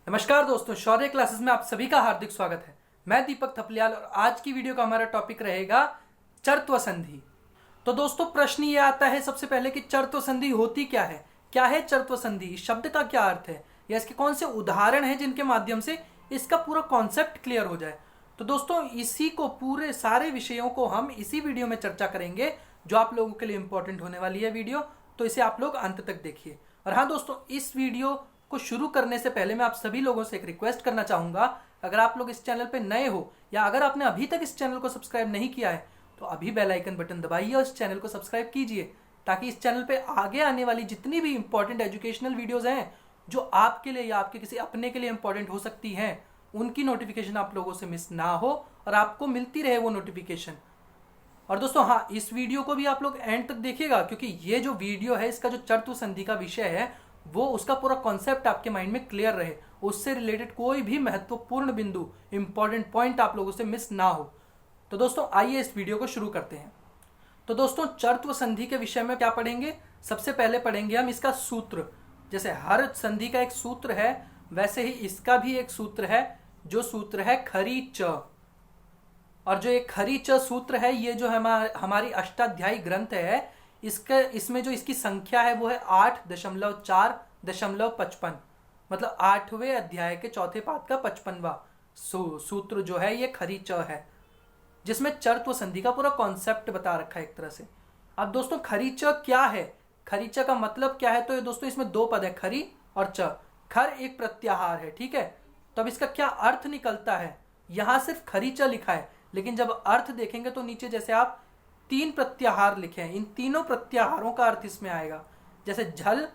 नमस्कार दोस्तों, शौर्य क्लासेस में आप सभी का हार्दिक स्वागत है। मैं दीपक थपलियाल और आज की वीडियो का हमारा टॉपिक रहेगा चरत्व संधि। तो दोस्तों प्रश्न ये आता है सबसे पहले कि चरत्व संधि होती क्या है चरत्व संधि, इस शब्द का क्या अर्थ है या इसके कौन से उदाहरण हैं जिनके माध्यम से इसका पूरा कॉन्सेप्ट क्लियर हो जाए। तो दोस्तों इसी को पूरे सारे विषयों को हम इसी वीडियो में चर्चा करेंगे जो आप लोगों के लिए इंपॉर्टेंट होने वाली है वीडियो, तो इसे आप लोग अंत तक देखिए। और हाँ दोस्तों, इस वीडियो को शुरू करने से पहले मैं आप सभी लोगों से एक रिक्वेस्ट करना चाहूंगा, अगर आप लोग इस चैनल पे नए हो या अगर आपने अभी तक इस चैनल को सब्सक्राइब नहीं किया है तो अभी बेल आइकन बटन दबाइए और इस चैनल को सब्सक्राइब कीजिए, ताकि इस चैनल पे आगे आने वाली जितनी भी इंपॉर्टेंट एजुकेशनल वीडियोज हैं जो आपके लिए या आपके किसी अपने के लिए इंपॉर्टेंट हो सकती हैं, उनकी नोटिफिकेशन आप लोगों से मिस ना हो और आपको मिलती रहे वो नोटिफिकेशन। और दोस्तों हाँ, इस वीडियो को भी आप लोग एंड तक देखिएगा, क्योंकि ये जो वीडियो है इसका जो चरत्व संधि का विषय है वो उसका पूरा कॉन्सेप्ट आपके माइंड में क्लियर रहे, उससे रिलेटेड कोई भी महत्वपूर्ण बिंदु इंपॉर्टेंट पॉइंट आप लोगों से मिस ना हो। तो दोस्तों आइए इस वीडियो को शुरू करते हैं। तो दोस्तों चरत्व संधि के विषय में क्या पढ़ेंगे, सबसे पहले पढ़ेंगे हम इसका सूत्र। जैसे हर संधि का एक सूत्र है वैसे ही इसका भी एक सूत्र है, जो सूत्र है खरी च। और जो एक खरी च सूत्र है ये जो हमारी अष्टाध्यायी ग्रंथ है, इसमें जो इसकी संख्या है वो है 8.4.55, मतलब 8वें अध्याय के चौथे पाद का 55वां सूत्र जो है ये खरी च है, जिसमें चरत्व संधि का पूरा कॉन्सेप्ट बता रखा है एक तरह से। अब दोस्तों खरी च क्या है, खरी च का मतलब क्या है, तो ये दोस्तों इसमें दो पद है, खरी और च। खर एक प्रत्याहार है, ठीक है। तो अब इसका क्या अर्थ निकलता है, यहां सिर्फ खरी च लिखा है, लेकिन जब अर्थ देखेंगे तो नीचे जैसे आप 3 प्रत्याहार लिखे हैं, इन तीनों प्रत्याहारों का अर्थ इसमें आएगा। जैसे झल,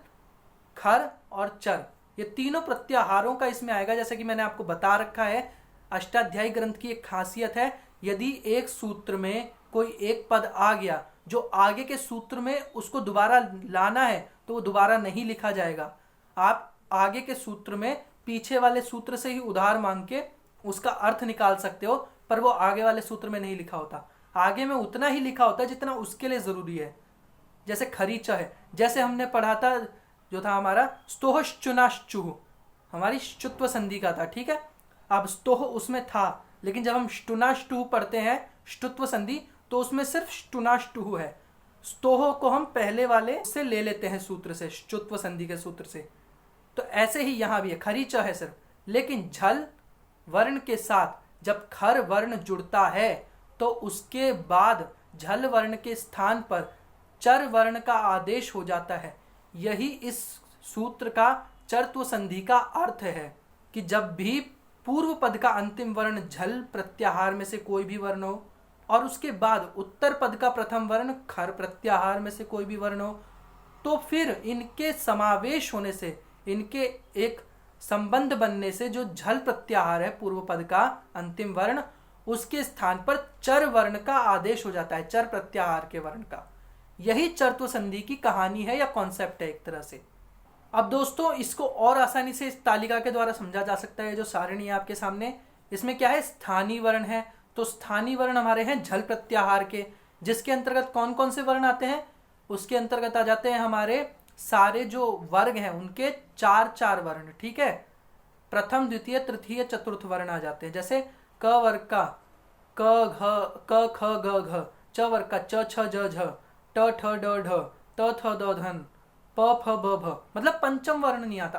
खर और चर, ये तीनों प्रत्याहारों का इसमें आएगा। जैसे कि मैंने आपको बता रखा है, अष्टाध्यायी ग्रंथ की एक खासियत है, यदि एक सूत्र में कोई एक पद आ गया जो आगे के सूत्र में उसको दोबारा लाना है तो वो दोबारा नहीं लिखा जाएगा। आप आगे के सूत्र में पीछे वाले सूत्र से ही उधार मांग के उसका अर्थ निकाल सकते हो, पर वो आगे वाले सूत्र में नहीं लिखा होता, आगे में उतना ही लिखा होता है जितना उसके लिए जरूरी है। जैसे खरी च है, जैसे हमने पढ़ा था जो था हमारा स्तोहश्चुनाश्चुह, हमारी श्चुत्व संधि का था, ठीक है। अब स्तोह उसमें था, लेकिन जब हम श्टुनाष्टुह पढ़ते हैं श्टुत्व संधि तो उसमें सिर्फ श्टुनाष्टुह है। स्तोह को हम पहले वाले से ले लेते हैं सूत्र से, श्चुत्व संधि के सूत्र से। तो ऐसे ही यहां भी है, खरी च है सिर्फ, लेकिन झल वर्ण के साथ जब खर वर्ण जुड़ता है तो उसके बाद झल वर्ण के स्थान पर चर वर्ण का आदेश हो जाता है। यही इस सूत्र का चरत्व संधि का अर्थ है कि जब भी पूर्व पद का अंतिम वर्ण झल प्रत्याहार में से कोई भी वर्ण हो और उसके बाद उत्तर पद का प्रथम वर्ण खर प्रत्याहार में से कोई भी वर्ण हो, तो फिर इनके समावेश होने से, इनके एक संबंध बनने से जो झल प्रत्याहार है पूर्व पद का अंतिम वर्ण, उसके स्थान पर चर वर्ण का आदेश हो जाता है, चर प्रत्याहार के वर्ण का। यही चरत्व संधि की कहानी है या कॉन्सेप्ट है एक तरह से। अब दोस्तों इसको और आसानी से इस तालिका के द्वारा समझा जा सकता है। जो सारणी है आपके सामने, इसमें क्या है, स्थानीय वर्ण है। तो स्थानीय वर्ण हमारे हैं झल प्रत्याहार के, जिसके अंतर्गत कौन कौन से वर्ण आते हैं, उसके अंतर्गत आ जाते हैं हमारे सारे जो वर्ग हैं उनके 4 वर्ण, ठीक है। प्रथम द्वितीय तृतीय चतुर्थ वर्ण आ जाते हैं। जैसे क वर्ग का क ख ग घ, च वर्ग का च छ ज झ, ट ठ ड ढ, त थ द धन, प फ ब भ, मतलब पंचम वर्ण नहीं आता,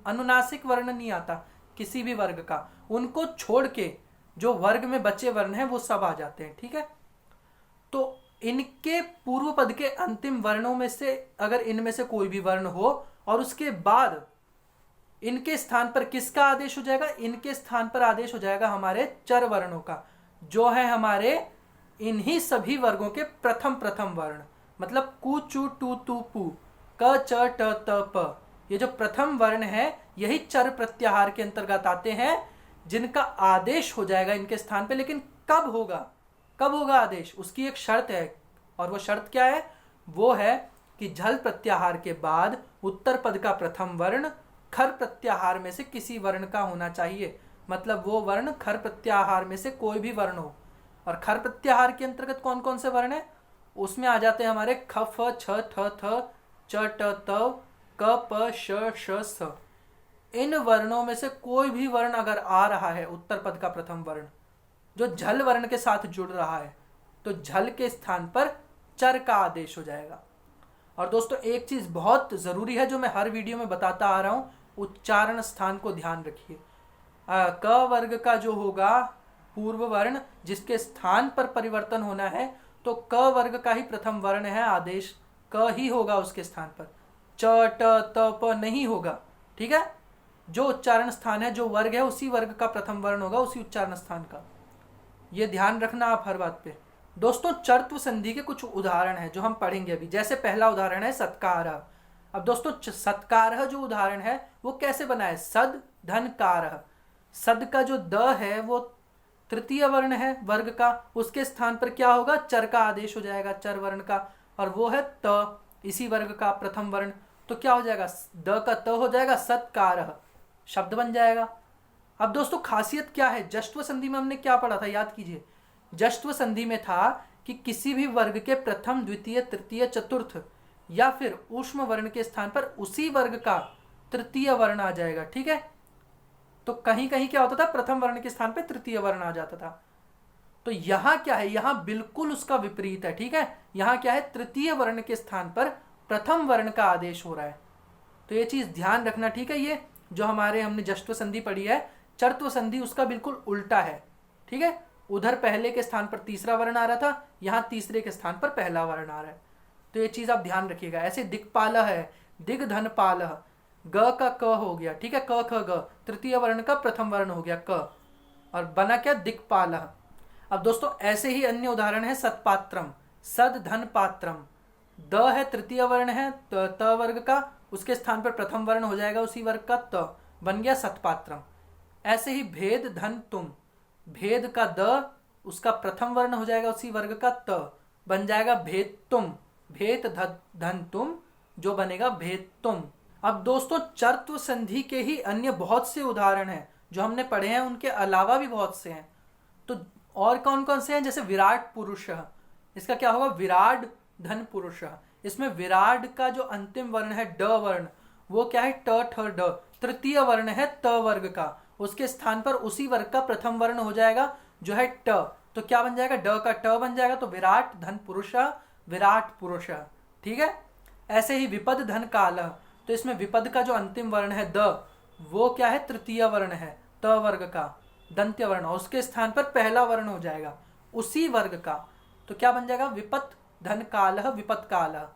अनुनासिक वर्ण नहीं आता किसी भी वर्ग का। उनको छोड़ के जो वर्ग में बचे वर्ण हैं वो सब आ जाते हैं, ठीक है। तो इनके पूर्व पद के अंतिम वर्णों में से अगर इनमें से कोई भी वर्ण हो और उसके बाद इनके स्थान पर किसका आदेश हो जाएगा, इनके स्थान पर आदेश हो जाएगा हमारे चर वर्णों का, जो है हमारे इन्हीं सभी वर्गों के प्रथम वर्ण, मतलब कु चु टू तू पू, क च ट त प। ये जो प्रथम वर्ण है यही चर प्रत्याहार के अंतर्गत आते हैं, जिनका आदेश हो जाएगा इनके स्थान पे। लेकिन कब होगा आदेश, उसकी एक शर्त है, और वो शर्त क्या है, वो है कि झल प्रत्याहार के बाद उत्तर पद का प्रथम वर्ण खर प्रत्याहार में से किसी वर्ण का होना चाहिए। मतलब वो वर्ण खर प्रत्याहार में से कोई भी वर्ण हो। और खर प्रत्याहार के अंतर्गत कौन कौन से वर्ण है, उसमें आ जाते हैं हमारे ख फ छ ठ थ च ट त क प श श स। इन वर्णों में से कोई भी वर्ण अगर आ रहा है, उत्तर पद का प्रथम वर्ण जो झल वर्ण के साथ जुड़ रहा है, तो झल के स्थान पर चर का आदेश हो जाएगा। और दोस्तों एक चीज बहुत जरूरी है जो मैं हर वीडियो में बताता आ रहा हूं, उच्चारण स्थान को ध्यान रखिए। क वर्ग का जो होगा पूर्व वर्ण जिसके स्थान पर परिवर्तन होना है, तो क वर्ग का ही प्रथम वर्ण है, आदेश क ही होगा उसके स्थान पर, च ट त प नहीं होगा। ठीक है, जो उच्चारण स्थान है, जो वर्ग है, उसी वर्ग का प्रथम वर्ण होगा, उसी उच्चारण स्थान का। ये ध्यान रखना आप हर बात पे। दोस्तों चर्त्व संधि के कुछ उदाहरण हैं जो हम पढ़ेंगे अभी। जैसे पहला उदाहरण है सत्कारः। अब दोस्तों सत्कारः जो उदाहरण है वो कैसे बना है? सद धन कारः। सद का जो द है वो तृतीय वर्ण है वर्ग का, उसके स्थान पर क्या होगा? चर का आदेश हो जाएगा, चर वर्ण का, और वो है त, इसी वर्ग का प्रथम वर्ण। तो क्या हो जाएगा? द का त हो जाएगा, सत्कारः शब्द बन जाएगा। अब दोस्तों खासियत क्या है? जश्त्व संधि में हमने क्या पढ़ा था, याद कीजिए। जश्त्व संधि में था कि किसी भी वर्ग के प्रथम द्वितीय तृतीय चतुर्थ या फिर ऊष्म वर्ण के स्थान पर उसी वर्ग का तृतीय वर्ण आ जाएगा। ठीक है, तो कहीं कहीं क्या होता था? प्रथम वर्ण के स्थान पर तृतीय वर्ण आ जाता था। तो यहां क्या है? यहां बिल्कुल उसका विपरीत है। ठीक है, यहां क्या है? तृतीय वर्ण के स्थान पर प्रथम वर्ण का आदेश हो रहा है। तो ये चीज ध्यान रखना। ठीक है, ये जो हमने जश्त्व संधि पढ़ी है, चर्त्व संधि उसका बिल्कुल उल्टा है। ठीक है, उधर पहले के स्थान पर तीसरा वर्ण आ रहा था, यहां तीसरे के स्थान पर पहला वर्ण आ रहा है। तो ये चीज आप ध्यान रखिएगा। ऐसे दिक्पालः है, दिग्धनपालः, ग का क हो गया। ठीक है, क ख ग तृतीय वर्ण का प्रथम वर्ण हो गया क, और बना क्या? दिक्पालः। अब दोस्तों ऐसे ही अन्य उदाहरण है सत्पात्रम, सद धन पात्रम। द है तृतीय वर्ण है त वर्ग का, उसके स्थान पर प्रथम वर्ण हो जाएगा उसी वर्ग का त, बन गया सत्पात्रम। ऐसे ही भेद धन तुम, भेद का द उसका प्रथम वर्ण हो जाएगा उसी वर्ग का त, बन जाएगा भेद तुम, भेद धन तुम जो बनेगा भेद तुम। अब दोस्तों चर्त्व संधि के ही अन्य बहुत से उदाहरण हैं जो हमने पढ़े हैं, उनके अलावा भी बहुत से हैं। तो और कौन कौन से हैं? जैसे विराट पुरुष, इसका क्या होगा? विराट धन पुरुष। इसमें विराट का जो अंतिम वर्ण है ड वर्ण, वो क्या है? ट ठ ड, तृतीय वर्ण है त वर्ग का, उसके स्थान पर उसी वर्ग का प्रथम वर्ण हो जाएगा जो है ट। तो क्या बन जाएगा? ड का ट बन जाएगा। तो विराट धन पुरुष, विराट पुरुष। ठीक है, ऐसे ही विपद धन कालः। तो इसमें विपद का जो अंतिम वर्ण है द, वो क्या है? तृतीय वर्ण है त वर्ग का, दंत्य वर्ण, और उसके स्थान पर पहला वर्ण हो जाएगा उसी वर्ग का। तो क्या बन जाएगा? विपत धन कालः, विपत कालः।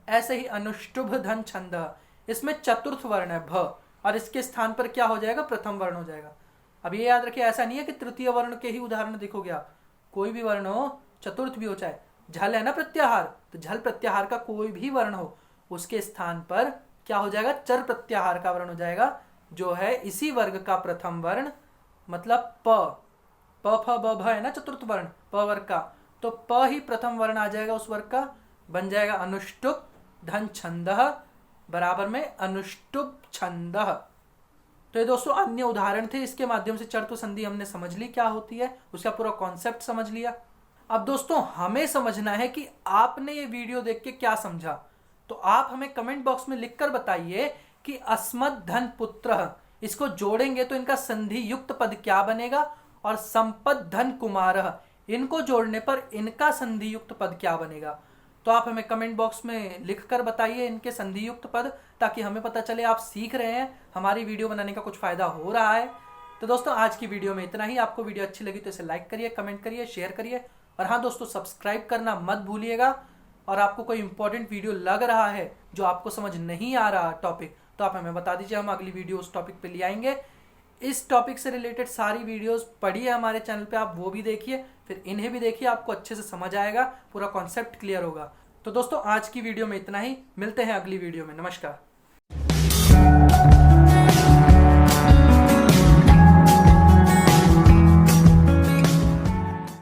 ऐसे ही अनुष्टुभ धन छंदः, इसमें चतुर्थ वर्ण है भ, और इसके स्थान पर क्या हो जाएगा? प्रथम वर्ण हो जाएगा। अब ये याद रखिए, ऐसा नहीं है कि तृतीय वर्ण के ही उदाहरण देखोगे आप, कोई भी वर्ण हो, चतुर्थ भी हो, चाहे झल है ना प्रत्याहार, तो झल प्रत्याहार का कोई भी वर्ण हो, उसके स्थान पर क्या हो जाएगा? चर प्रत्याहार का वर्ण हो जाएगा जो है इसी वर्ग का प्रथम वर्ण, मतलब प फ ब भ है ना चतुर्थ वर्ण प वर्ग का, तो प ही प्रथम वर्ण आ जाएगा उस वर्ग का, बन जाएगा अनुष्टुप धन छंदः बराबर में अनुष्टुप छंदः। तो ये दोस्तों अन्य उदाहरण थे, इसके माध्यम से चर्त्व संधि हमने समझ ली क्या होती है, उसका पूरा कॉन्सेप्ट समझ लिया। अब दोस्तों हमें समझना है कि आपने ये वीडियो देख के क्या समझा, तो आप हमें कमेंट बॉक्स में लिखकर बताइए कि अस्मत् धन पुत्रः, इसको जोड़ेंगे तो इनका संधि युक्त पद क्या बनेगा, और संपद धन कुमारः, इनको जोड़ने पर इनका संधि युक्त पद क्या बनेगा। तो आप हमें कमेंट बॉक्स में लिखकर बताइए इनके संधि युक्त पद, ताकि हमें पता चले आप सीख रहे हैं, हमारी वीडियो बनाने का कुछ फायदा हो रहा है। तो दोस्तों आज की वीडियो में इतना ही। आपको वीडियो अच्छी लगी तो इसे लाइक करिए, कमेंट करिए, शेयर करिए, और हाँ दोस्तों सब्सक्राइब करना मत भूलिएगा। और आपको कोई इंपॉर्टेंट वीडियो लग रहा है जो आपको समझ नहीं आ रहा टॉपिक, तो आप हमें बता दीजिए, हम अगली वीडियो उस टॉपिक पे ले आएंगे। इस टॉपिक से रिलेटेड सारी वीडियोस पढ़िए हमारे चैनल पे, आप वो भी देखिए, फिर इन्हें भी देखिए, आपको अच्छे से समझ आएगा, पूरा कॉन्सेप्ट क्लियर होगा। तो दोस्तों आज की वीडियो में इतना ही, मिलते हैं अगली वीडियो में। नमस्कार।